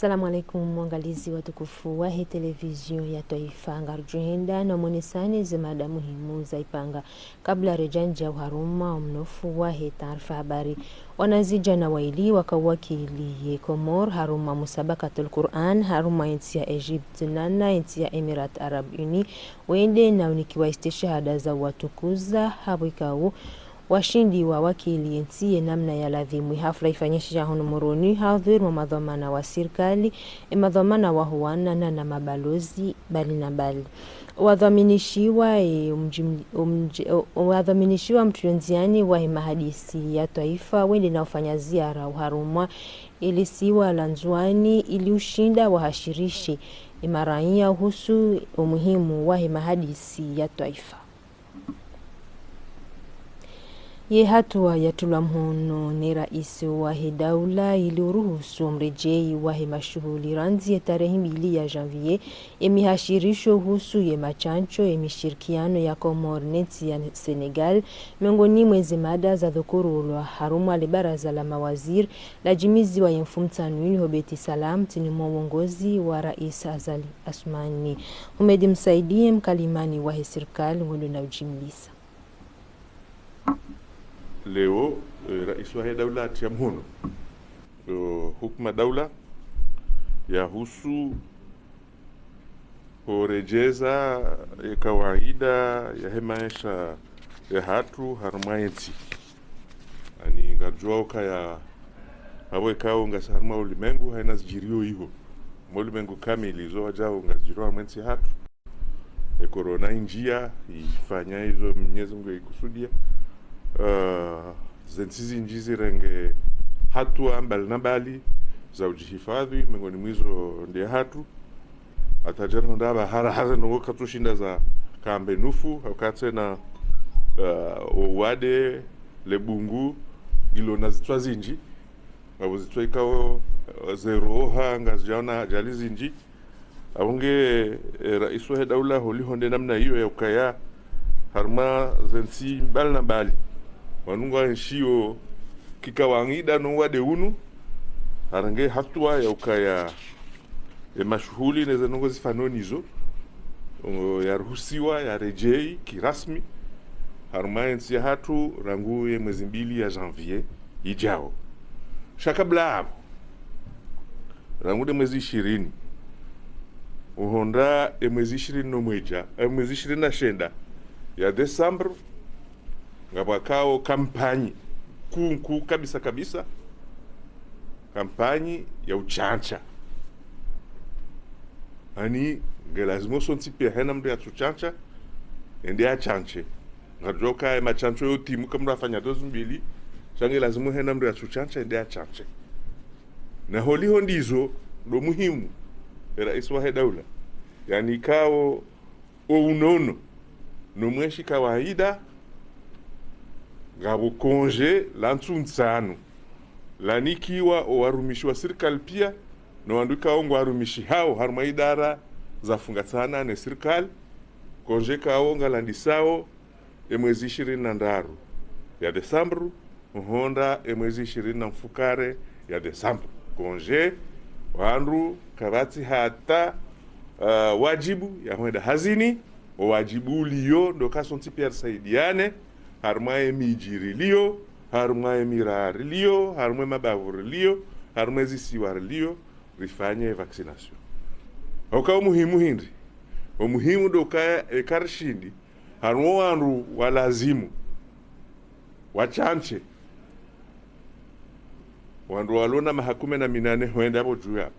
Assalamu alaikum mwangalizi watukufu wa hii televizion ya Taifa ngarjuhinda na mwenisani zimada muhimu za ipanga kabla rejanja uharuma mnofu wa hii taarifa habari. Wanazija na waili wakawakili ye Komor haruma musabakatul Quran haruma inti ya Egypt na inti ya Emirat Arab Uni wende na unikiwa istishahada za watukuza habu ikawu washindi wa wakili ntiye namna ya ladhimu. Hafla ifanyisha hono moroni hadhir wa madhamana wa serikali madhamana wa huana na mabalozi bali na bali wadhaminishiwa mtuenziani wa mahadisi ya taifa wende na ufanya ziara uharumwa ili siwa lanzwani ili ushinda wahashirishi imaraia husu umuhimu wa mahadisi ya taifa. Ye hatua ya tulamhono ni rais wa daula iliuruhusu mrejei wa mashughuli ranzi ya tarehe 2 ya Janvier imihashirisho husu ye machancho ya mishirikiano ya Komor neti ya Senegal miongoni mwezi mada za dhukurulwa haruma libaraza la mawazir la jimizi wa yemfumtanwini Hobeti Salam tini mwongozi wa rais Azali Asmani Humedi msaidie mkalimani wa serikali mwendo na ujimlisa. Leo rais wa daula atia mhono hukuma daula ya husu kurejeza ya kawaida ya maisha ya hatu harumaiti ani ngajua ukaya hapo ikao ngasarma ulimengu haina zijirio hiyo ulimengu kamili zo wajao ngajiro harumaiti hatu corona njia ifanya hizo Mwenyezi Mungu ikusudia zenzizi njizi renge hatua mbali na mbali za ujihifadhi miongoni mwizo ndiye hatu atajana ndaba hara nungoka tushinda za kambe nufu wakati na wade lebungu gilo na zitwa zinji wabu zitwa ikao zeroha ngazijaona jali zinji abunge rais wa daula holi honde namna hiyo ya ukaya harma zensi mbali na mbali wanunga nshio kikawangida nungwa de unu harange hatua ya ukaya mashuhuli neze nungo zifanonizo ya ruhusiwa ya rejei kirasmi harma nsi ya hatu rangu ya mwezi 2 ya Janvier ijao shakabla hapo rangu de mwezi 20 uhonda mwezi 20 no mweja mwezi 20 na shenda ya Desemba ngabakao kampanyi kuu kabisa kampanyi ya uchancha ani gelazimo sonti pia hena mdu ya uchancha ende ya chanche ngajoka ya machancho yo timu kama afanya 2000 change lazimo hena mdu ya uchancha ende ya chanche na holi hondizo ndo muhimu rais wa daula yani kao unono no mweshi kawaida ngabo konje lantsuntsano lanikiwa owarumishi wa serikali pia no wanduka ongo warumishi hao haruma idara za fungatsana na serikali konje kaonga landisao mwezi 20 ya Desemba honda mwezi 20 na mfukare ya Desemba konje wandu kabati hata wajibu ya mwenda hazini wajibu liyo ndo kasonti pia saidiane harmaye mijiri liyo harmaye mirari liyo harmaye mabavuri liyo harmaye zisiwari liyo rifanye vaccination oka umuhimu hindi umuhimu doka ekarshindi harmo wandu walazimu wachanche wandu walona mahakume na 8 huenda hapo juu ya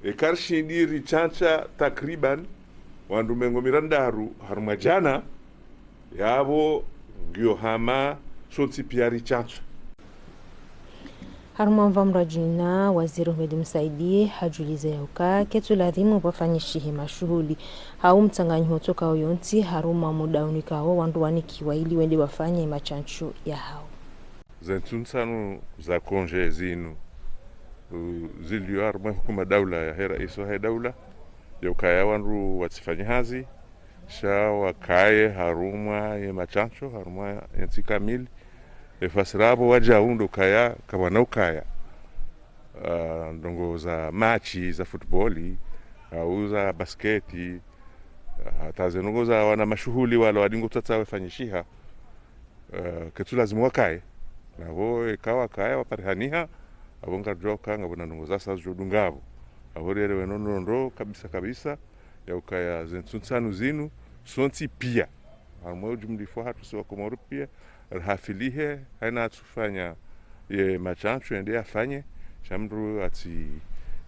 ekarshindi richancha takriban wandu mengo mirandaru haruma jana yabo ngio hama sonti piari chancha haruma mvamrajina waziri Humedi msaidie hajulize yauka ketu ladhimu wafanyishihi mashuhuli hau mtanganyi hotoka oyonti haruma muda unikao wandu wanikiwa ili wende wafanye machancho ya hao zentunsano za konje zinu zilio haruma hukuma daula ya hera iso hai daula yaukaya wandu watifanye hazi sha wakaye haruma ya machancho haruma ya nti kamili efasirabo waja undo kaya kawana ukaya ndongo za machi za futboli au za basketi hata zenongo za wana mashughuli wala wadingo tata wafanyishiha ketu lazima wakae na wao ikawa kaya waparihaniha abonga joka ngabona ndongo za sasa jodungabo aborere wenondo kabisa ya ukaya zentunsanu zinu sonti pia amwe jumlifo hatu sio Komoro pia hafilihe haina tufanya ye machanchu ende afanye shamru ati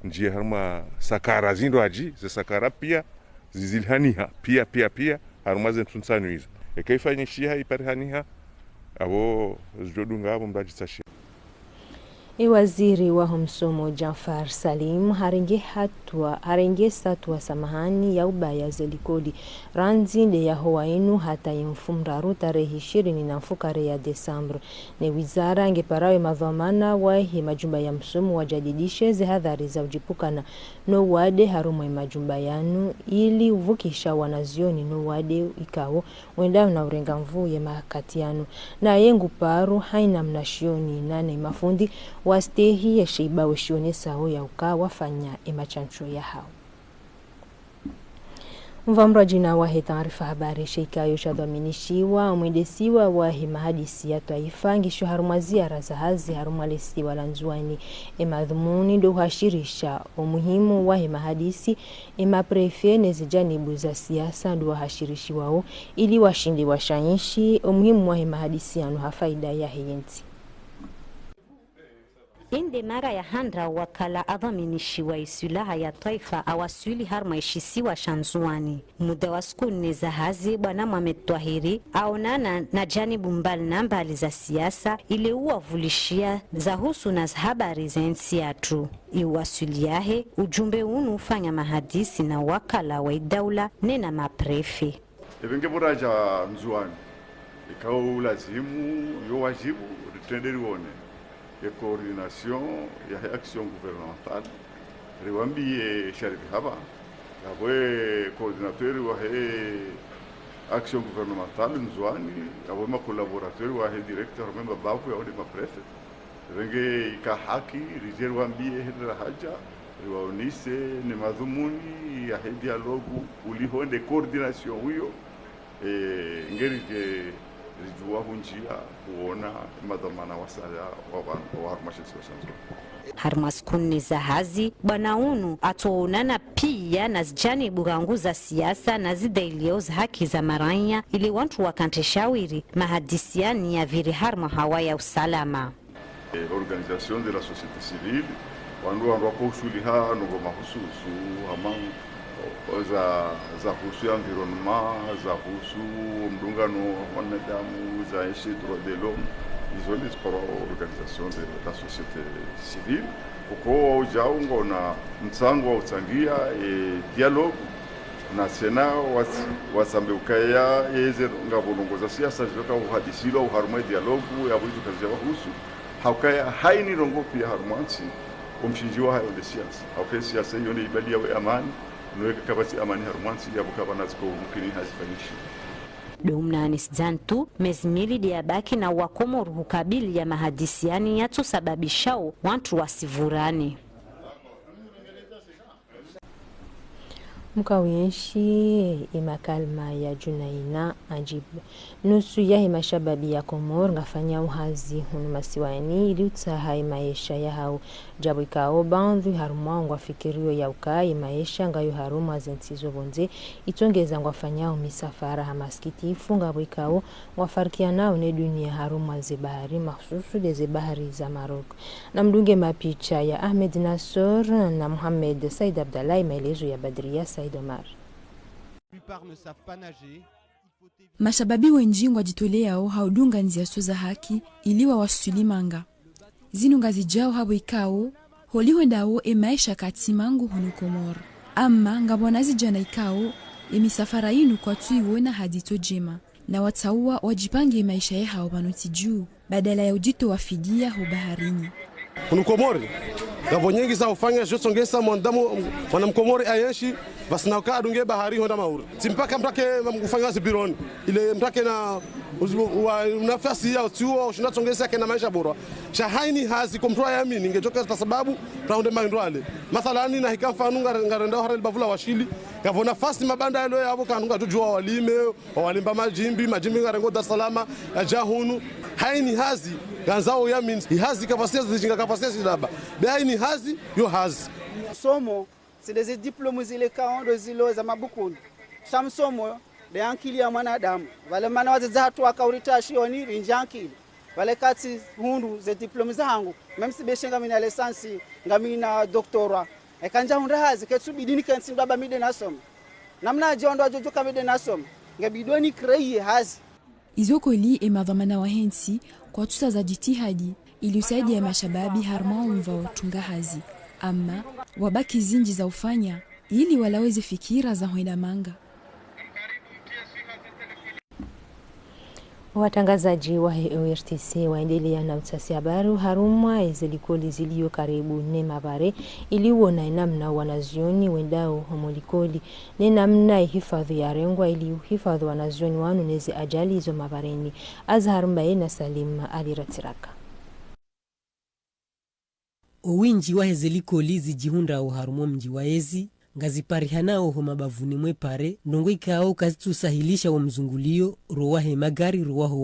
njia harma sakara zindo aji ze sakara pia zizilhaniha pia harma zentunsanu hizo ekaifanye shia iparihaniha abo jodungabo mbaji tashi. Waziri wa msomo Jafar Salim harenge satwa samahani ya ubaya zelikodi ranzi de ya howainu hata yemfumraru tarehe 20 na mfukare ya Desemba. Ne wizara ngeparawe madhamana wa majumba ya msomo wajadidishe zihadhari za ujipukana no wade harumo majumba yanu ili uvukisha wanazioni no wade ikawo wenda na urenga mvu ya makatiano na yengu paru haina mnashioni nane mafundi wastehi ya shiba weshione sao ya uka wafanya emachancho ya hao. Mvamro jina wahe taarifa habari sheikayo shadhaminishiwa umedesiwa wahe mahadisi ya taifa ngisho harumazia razahazi harumalesi walanzuani emadhumuni do hashirisha umuhimu wahe mahadisi emaprefe nezijanibu za siasa do hashirishi wao ili washindi washanyishi umuhimu wahe mahadisi anu hafaida ya hiyenti. Inde mara ya handra wakala adhaminishiwa isulaha ya taifa awasuli harmaishisiwa shanzuani. Muda wa siku 4 za hazi Bwana Mohamed Twahiri aonana na janibu mbali za siasa ili uwavulishia za husu na habari za nchi yetu. Iwasuliahe ujumbe unu ufanya mahadisi na wakala wa idaula nena maprefe. Ebenge buraja mzuani ikao lazimu yo wajibu ritenderi wone ya coordination ya action gouvernementale riwambie Sharif Haba yabwe coordinateur wa action gouvernementale mzwani yabwe ma collaborateur wa directeur memba bafu ya ode ma prefet renge ikahaki riwambie hedra haja riwaonise ni madhumuni ya dialogue ulihonde coordination huyo ngeri rijua hunjia kuona madhamana wasala wa harmashisi wa shanzo. Harmaskuni za hazi Bwana unu atoonana pia na zijani buranguza siasa na zidailio za haki za maranya ili wantu wakante shawiri mahadisiani ya viri harma hawa ya usalama. Organisation de la société civile wandu wako ushuliha nugo mahususu hamangu za husu environnement, za husu mdungano wa wanadamu, za ishi droit de l'homme, hizo ni organisation de la société civile. Uko ujaungo na msango wa utangia dialogue na sena wasambe ukaya yeze ngabonongoza siasa zoka uhadisilo uharumwe dialogue ya buzu kazi ya husu haukaya haini rongo pia harumwansi kumshinjiwa hayo de siasa haukaya siasa hiyo ni ibali ya amani nweka kabasi amani harumwansi ya bukaba naziko mukini hazifanyishi. Domnani Zantu mezimili diabaki na wakomoru hukabili ya mahadisiani yatu sababishao wantu wasivurani. Mkawienshi imakalma ya Junaina ajibu nusu ya mashababi ya Komoro ngafanya uhazi hunu masiwani ili utsaha maisha ya hao jabu ikao bandhu haruma ngwafikirio ya ukai maisha ngayo haruma zentsizo bonze itongeza ngwafanya misafara hamaskiti funga bwikao ngwafarikiana ne dunia haruma zebahari mahsusu de zebahari za Maroko na mdunge mapicha ya Ahmed Nasor na Mohamed Said Abdallah maelezo ya Badria Omar. Mashababi wenjingwa jitoleao haudunga nzia soza haki iliwa wasulimanga. Zinu ngazi jao habo ikao, holiwendao maisha katimangu hunu Komoro. Ama ngabonazi jana ikao, misafara inu kwa tuiwona hadito jema. Na wataua wajipange maisha ya hao banuti juu, badala ya ujito wafidia ho baharini. Hunu Komori, ngabo nyingi za ufanya josongesa mwandamu mwanamkomori ayeshi vasina ka adunge bahari honda maur simpaka mtake mkufanya zibironi ile mtake na nafasi ya tuo ushinatsongeza kana maisha bora shahaini hazi komtoa yami ningejoka kwa sababu raunde maindwale mathalani na hikamfanu ngarenda harel bavula washili kavona fasti mabanda yalo yabo kanunga jujua walime walimba majimbi ngarengo Dar es Salaam ajahunu haini hazi ganzao yami hazi kapasitesi zijinga kapasitesi daba haini hazi yo hazi somo c'est des diplômes zile kaondo zilo za mabukuni shamsomo de ankili ya mwanadamu wale maana wazazi hatu akauritashi oniri njankili wale kati hundu ze diplômes zangu même si beshenga mina lisansi ngamina doctorat ekanja hunda hazi ketsubidini kansi baba mide nasom namna jondo ajojo kamide nasom ngabidoni kreye hazi Izokoli emadhamana wa hensi kwa tuta za jitihadi ili usaidia mashababi harma umva watunga hazi ama wabaki zinji za ufanya ili walaweze fikira za huenda manga. Watangazaji wa ORTC waendelea na utasi habari haruma ezelikoli zilio karibu ne mabare ili uona namna wanazioni wendao homolikoli ne namna hifadhi ya rengwa ili hifadhi wanazioni wanu nezi ajali hizo mabareni. Azhar Mbaye na Salim Aliratiraka. Owinji wa ezelikoli zijihunda uharumo mji wa ezi ngazipari hanao ho mabavuni mwepare ndongo ikao kazitusahilisha wa mzungulio rowahe magari rowaho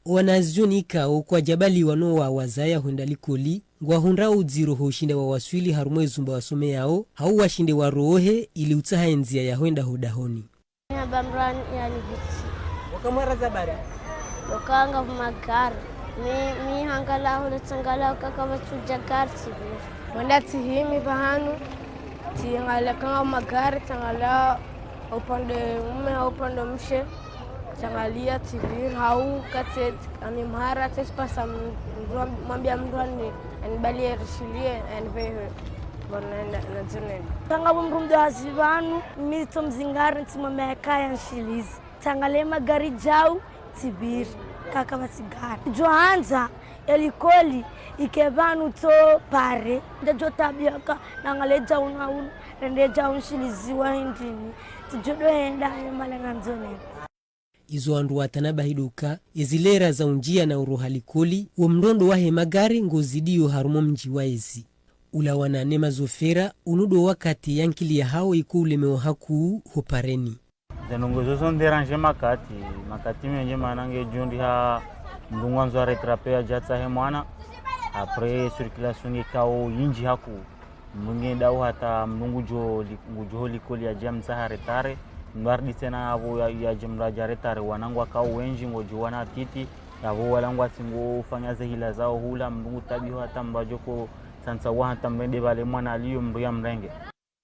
wanazioni ikao kwa jabali wano wa wazaya huenda likoli ngwa hundra udziro ho shinde wa waswili harumo zumba wasome yao hau washinde wa rohe ili utaha enzia ya huenda hodahoni Bamran yani bitsi wakamara zabari wakanga magari mi hangala hule tsangala kama tujakarti wanda tihimi bahanu tiangala kama magari tangala upande mshe tangalia tibir hau katet ani mara tespasa mwambia mndwani anibali rishilie anvehe bonenda na zone tanga bumrumdo azibanu mito mzingari ntimameka ya nshilizi tangale magari jau tibir kaka masigari johanza elikoli ikebanu to pare ndejo tabiaka nangaleja unaun rendeja unshilizi wa indini tijodo enda malanga nzone izo andu watanaba hiduka ezilera za unjia na uruhalikoli wa mrondo wahe magari ngozidio harumo mji wa ezi ula wananema zofera unudo wakati yankili ya hao ikuulemewa haku hopareni zenongozo son déranger makati menje manange jondi ha mdungwanzo wa retrapea jatsa he mwana après circulation ikao yinji haku munge dawo hata mnungu jo likoli ya jam saharetare ndardi tena abo ya jumla jaretare wanangu akao wenji ngojo wana titi abo walangwa tingo fanya hila zao hula mnungu tabiho hata mbajoko sansa wa hata mbende bale mwana aliyo mbuya mrenge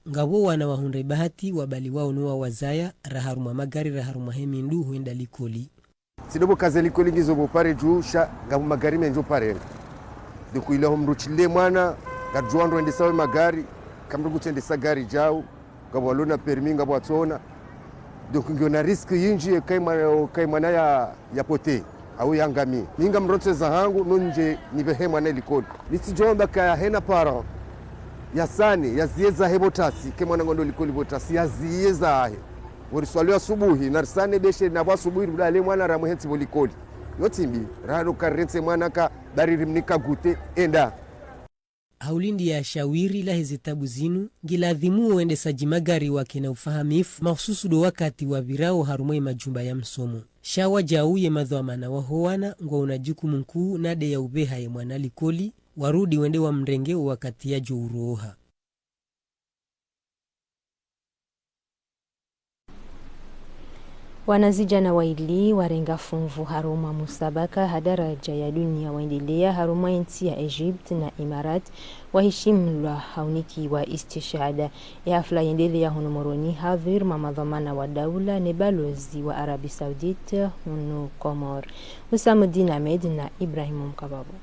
ngabo wana wahunde bahati wabali wao nuwa wazaya raharuma magari raharuma hemindu huenda likoli sidobo kaze likoli ngizo bopare jusha ngabo magari menjo pare diko ile homruchile mwana kadjuando ende sawe magari kamrugu tende sagari jao ngabo alona permis ngabo atona diko ngiona risk yinji kai mwana ya pote au yangami ninga mrote za hangu nonje nibehe mwana likoli nisijomba ka hena parent yasani yazieza hebotasi kemwana ngondo likoli botasi yazieza ahe woriswali asubuhi narsane beshe na basubuhi budale mwana ramuhensi bolikoli yotimbi rano karetse mwana ka dariri mnika gute enda haulindi ya shawiri la hezitabu zinu giladhimu uende sajimagari wake na ufahamifu mahususu do wakati wa virao harumwe majumba ya msomo shawa jauye madhamana wa howana ngwa unajuku mkuu nade ya ubeha ya mwana likoli warudi wende wa mrenge wakati ya jouroha. Wanazijana waili warenga funvu haruma musabaka hadaraja ya dunia waendelea haruma nchi ya Egypt na Imarat waheshimulwa hauniki wa istishada ya hafla yendelea hunu moroni hadhir mamadhamana wa daula ne balozi wa Arabi Saudite hunu Komor. Husamuddin Ahmed na Ibrahim Mkababu.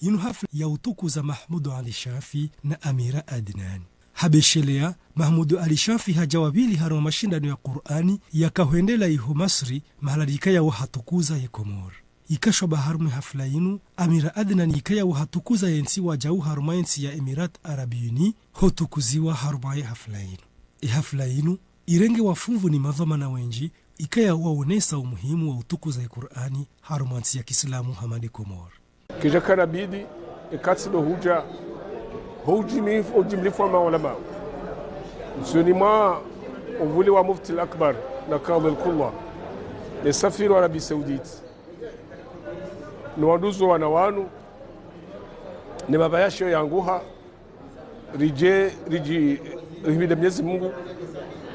Inu hafla ya utukuza Mahmudu Ali Shafi na Amira Adnan. Habeshelea Mahmudu Ali Shafi hajawabili haro mashindano ya Qur'ani yakahuendela iho Masri mahalarika ya wahatukuza ya Komor. ikashwa harume hafla inu Amira Adnan ikaya wahatukuza yensi wajau haruma yensi ya Emirat Arabi Uni hotukuziwa haruma ya hafla inu. Hafla inu irenge wafunvu ni madhamana wenji ikaya waonesa umuhimu wa utukuza Qur'ani haruma yensi ya Kiislamu hamadi Komor. Kijakana bidi ikatsido hujimlifu wa maulama. Msunima uvuli wa mufti al-akbar na kadhi al-kullah ni safiru Arabi Saudite ni waduzo wanawanu ni mabayasho yanguha riji rihimida Mwenyezi Mungu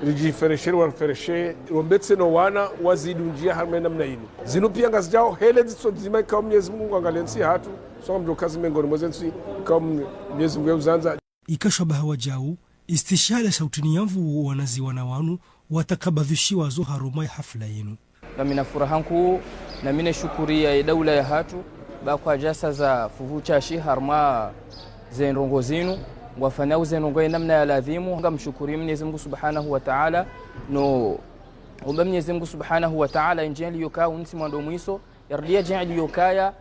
riji fereshere wa fereshe rombetse no wana wazidu njia harme namna inu zinu pia ngazijao hele zitso zima kwa Mwenyezi Mungu angalensi hatu so mdokazi mengoni mwezensi kwa Mwenyezi Mungu uzanza ikashabaha wajau istishara sautini yanvu wanazi wanawanu watakabadhishiwa zo haruma ya hafla yenu. Na mina furahanku na mina shukuria daula ya hatu bakwa jasa za fuvucha shi harma zenrongo zinu wafanyau zenrongo namna ya ladhimu nga mshukuri Mwenyezi Mungu Subhanahu wa Ta'ala no omba Mwenyezi Mungu Subhanahu wa Ta'ala injili yokaa unsi mwando mwiso yardia jali yokaya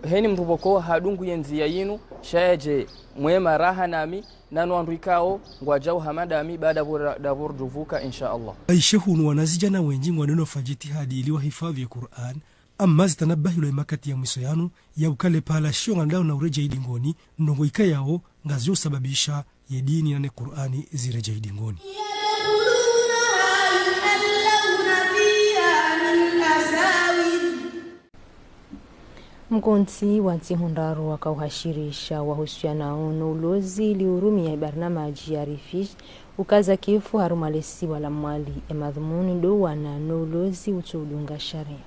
heni mboko hadungu yenzi yinu shaje mwema raha nami nanu andikao ngwajao hamadami baada davur duvuka insha Allah. Aishehu wanazijana wengi waneno fajiti hadi ili wahifadhi Qur'an amma zitanabahi lo makati ya mwiso yanu ya ukale pala shonga ndao na ureja idingoni ndongo ikayao ngazio sababisha yedini na Qur'ani zireja idingoni. Mkonti wa Tihundaru wakauhashirisha wahusiana na ulozi liurumi ya barnamaji ya Rifish ukaza kifu harumalesi wala mwali ya madhumuni do wana no ulozi utudunga sharia.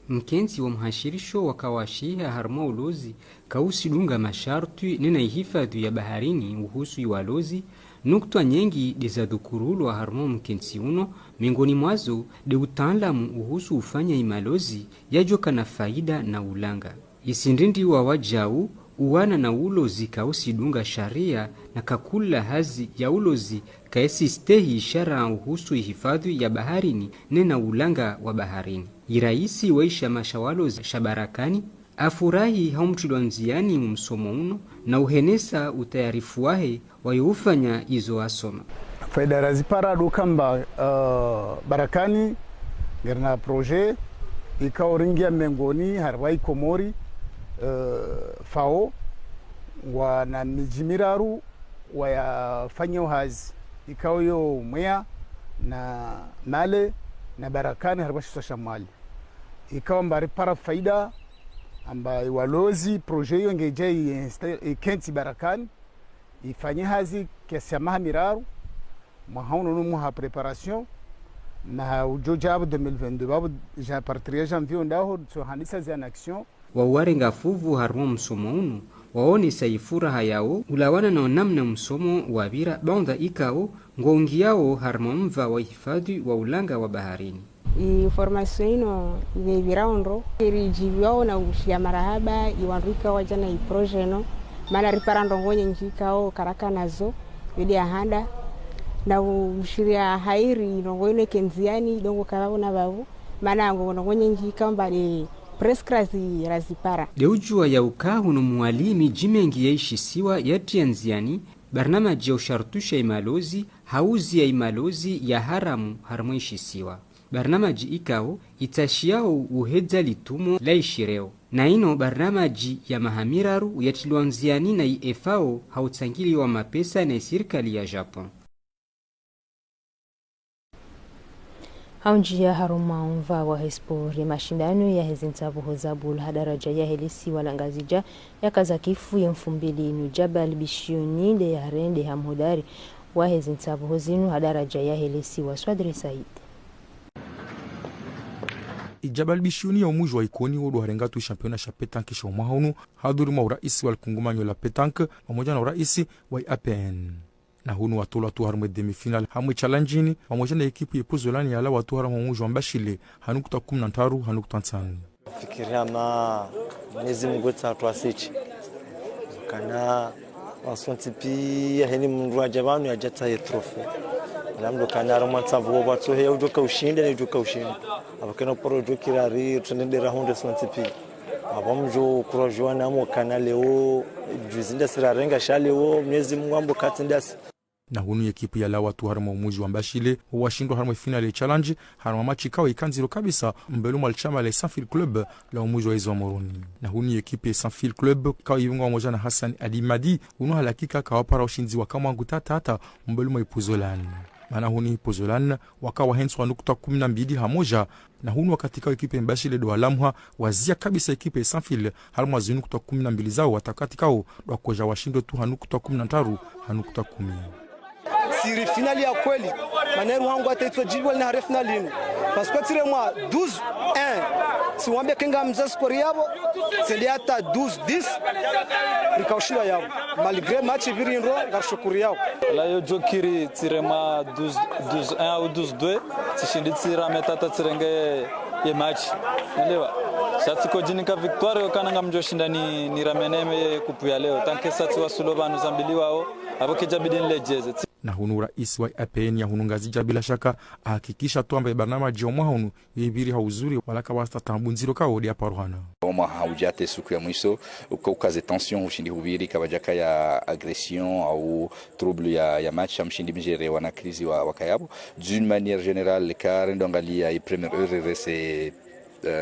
Mkenzi wa mhashirisho wakawashia haruma ulozi kausi dunga masharti nina ihifadhi ya baharini uhusu iwalozi nukta nyengi deza dhukurulu wa haruma mkenzi uno miongoni mwazo de utaalamu uhusu ufanya imalozi yajoka na faida na ulanga. Isindindi wa wajau uwana na ulozi kausi dunga sharia na kakula hazi ya ulozi kaesi stehi ishara uhusu ihifadhi ya baharini nena ulanga wa baharini. Iraisi waisha mashawalozi shabarakani afurahi haumchidwa nziani msomo uno na uhenesa utayarifu wahe wayufanya izo asoma. Faida razipara dukamba barakani gerna projet ikaoringia mengoni harwai Komori fao wana mijimiraru wayafanya uhazi ikao yo mwea na male na barakani harwashi sosha mali ikawa mbari para faida amba walozi projet yo ngeje ikenti barakani ifanye hazi kiasi ya mahamiraru mwahauno numu ha preparation na ujojabu 2022 babu ja partria janvier ndaho so hanisa za action wawarenga fuvu harmo msomo unu waone saifura hayao ulawana na namna msomo wabira baunda ikao ngongi yao harmo mva wa hifadhi wa ulanga wa baharini. Information ino viraondro irijiviao na ushia marahaba iwanduika wajana iprojeno mana riparando ngonye njikao karaka nazo yodi ahanda na ushiria hairi nongoine kenziani dongo kababu na babu mana ngonye njikao mbali preskrazi razipara. Deujua ya ukahu no mwalimi jimengi ya ishisiwa ya tianziani barnamaji ya ushartusha imalozi hauzi ya imalozi ya haramu harmo ishisiwa. Barnamaji ikao itashiao uhedza litumo la ishireo. Na ino barnamaji ya mahamiraru ya tiluanziani na ifao hautsangili wa mapesa na sirikali ya Japon. Haunjia haruma umva wa hespori mashindano ya hezintabu hozabul hadaraja ya helisi walangazija ya kazakifu ya mfumbili nujabal bishioni de ya rende hamhodari wa hezintabu hozinu hadaraja ya helisi wa Swadri Said. Ijabal bishuni ya umuji wa ikoni wodo harengatu championa cha petanque sha umahunu haduri ma uraisi wal kungumanyo la petanque pamoja na uraisi wa APN na hunu watola tu harmu demi-final hamwe challenge pamoja na ekipu yepuzolani yala watu harmu umuji wa Mbashile hanukuta 13 hanukuta 5. Fikiria ma Mwenyezi Mungu tatu asichi kana wasontipi heni mundu ajabanu ajata trophy namdo kana roma tsavu wa tso he ujoka ushinde ni ujoka ushinde abakena poro jokira ri tendera honde sontipi abamjo kurojwa namo kana leo juzinda sirarenga shaleo Mwenyezi Mungu ambo katindasi na hunu ekipu ya lawa tu harma umuji wa Mbashile washindwa harma finale challenge harma machi kao ikanziro kabisa mbelu malchama le Sanfil Club la umuji wa Izo Moroni na hunu ekipu ya Sanfil Club kao iunga wamoja na Hassan Ali Madi hunu halakika kawapara ushinzi wa kama ngutata hata mbelu maipuzolan mana huni Pozolan wakawa henswa nukta 12 hamoja na hunu wakati kao ekipe Mbashile do alamha wazia kabisa ekipe Sanfil harma zinu nukta 12 zao watakati kao do koja washindo tu hanukta 13 hanukta 10 siri finali ya kweli maneru wangu ataitwa jibwa na hare finalini parce que tire moi 12-1 si wambe kenga mza score yabo c'est hata 12-10 rikaushira yabo malgré match virinro garshukuri yao la yo jokiri tire ma 12-1 au 12-2 tishindi tira metata tirenge ye match elewa sati ko jinika victoire yokananga mjoshinda ni rameneme kupuya leo tanke sati wasulobanu zambiliwao abokeja bidin lejeze na hunu rais wa APN ya hunu ngazija bila shaka ahakikisha tuamba barnama jomwa hunu yibiri hauzuri walaka wasta tambunziro kao dia paruhana kama haujate siku ya mwisho ukaze tension ushindi hubiri kabajaka ya agression au trouble ya match mshindi mjere wana krizi wa kayabo d'une manière générale car ndongalia i première heure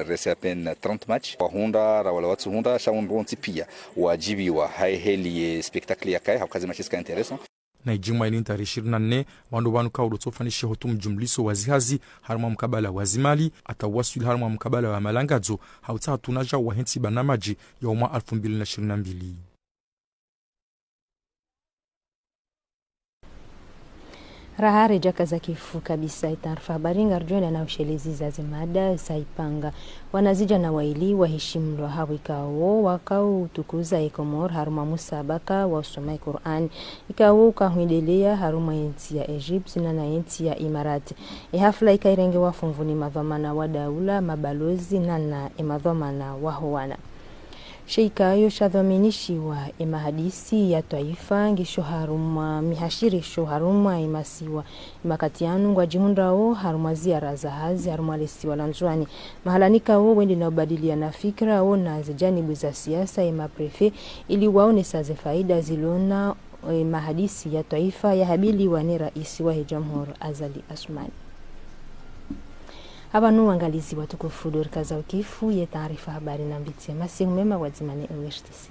reste à peine 30 matchs wa Honda wala watu Honda shaundronti pia wajibi wa heli spectacle ya kai hakazi matches ka intéressant na ijuma ini tarehe 24 wandu banu kaudo tofanisha hotu mjumliso wazihazi harma mkabala wazimali atawasili harma mkabala wa malangazo hauta tunaja wa henti banamaji ya umwa 2022 rahare jaka za kifu kabisa itaarifa habari ngarjona na ushelezi za zimada saipanga wanazija na waili waheshimlwa hawikao wakao utukuza ekomor haruma musabaka wa usomai Qur'an ikawo kahuendelea haruma yenti ya Egypt na yenti ya Imarati hafla ikairenge wafumvuni madhamana wa daula mabalozi na emadhamana wa howana Sheikayo shadhaminishiwa emahadisi ya taifa ngisho haruma mihashirisho haruma imasiwa imakatianu ngwa jihundrao haruma ziara za hazi haruma lesi walanzwani mahalanika wo wende na ubadilia na fikra wo na zijanibu za siasa emaprefe ili waone saze faida zilona mahadisi ya taifa ya habili wane raisi wa jamhuri Azali Asmani Abanu angalizi watukufu dorika za ukifu ye taarifa habari na mbitia masi umema wadzimane uwishtisi.